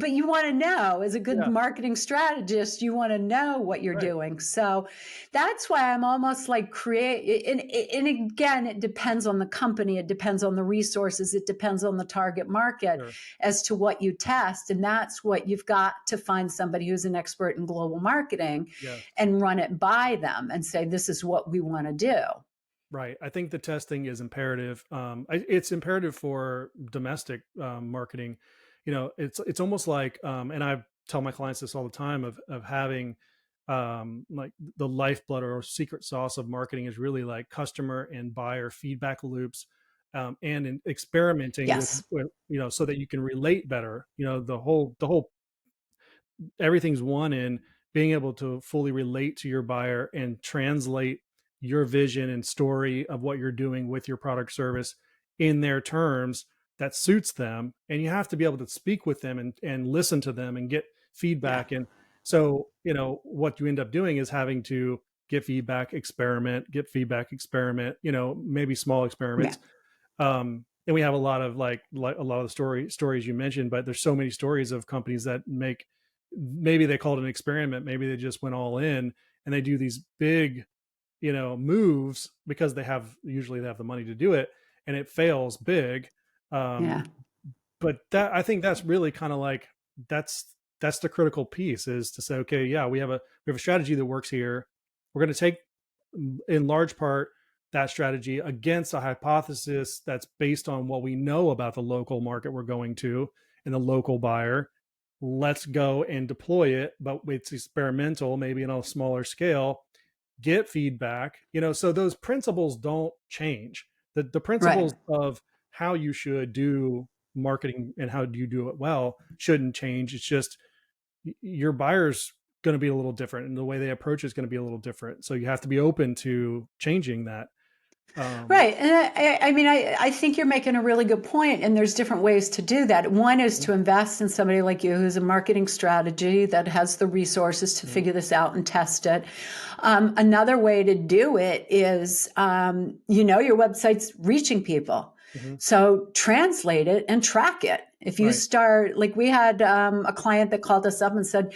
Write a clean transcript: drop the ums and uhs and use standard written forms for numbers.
but you want to know, as a good Yeah, marketing strategist, you want to know what you're right. doing. So that's why I'm almost like and again, it depends on the company, it depends on the resources, it depends on the target market Sure. as to what you test. And that's what you've got to find somebody who's an expert in global marketing Yes. and run it by them and say, this is what we want to do. Right. I think the testing is imperative. It's imperative for domestic marketing. It's almost like, and I tell my clients this all the time of having like the lifeblood or secret sauce of marketing is really like customer and buyer feedback loops, and in experimenting Yes. so that you can relate better. The whole everything's one in being able to fully relate to your buyer and translate your vision and story of what you're doing with your product service in their terms that suits them. And you have to be able to speak with them and listen to them and get Yeah. feedback. And so, what you end up doing is having to get feedback, experiment, maybe small Yeah. experiments. And we have a lot of like a lot of the stories you mentioned, but there's so many stories of companies that make, maybe they called it an experiment, maybe they just went all in and they do these big, moves because usually they have the money to do it, and it fails big. Yeah. Um, but that, I think that's really kind of like, that's the critical piece, is to say, okay, yeah, we have a strategy that works here. We're going to take, in large part, that strategy against a hypothesis that's based on what we know about the local market we're going to and the local buyer. Let's go and deploy it, but it's experimental, maybe in a smaller scale, get feedback, so those principles don't change. The Right. principles of how you should do marketing and how do you do it well shouldn't change. It's just your buyer's going to be a little different, and the way they approach is going to be a little different. So you have to be open to changing that. Um, Right. And I mean, I think you're making a really good point, and there's different ways to do that. One is to invest in somebody like you who's a marketing strategy that has the resources to mhm, figure this out and test it. Another way to do it is, your website's reaching people. mhm, So translate it and track it. If you right. start, like we had a client that called us up and said,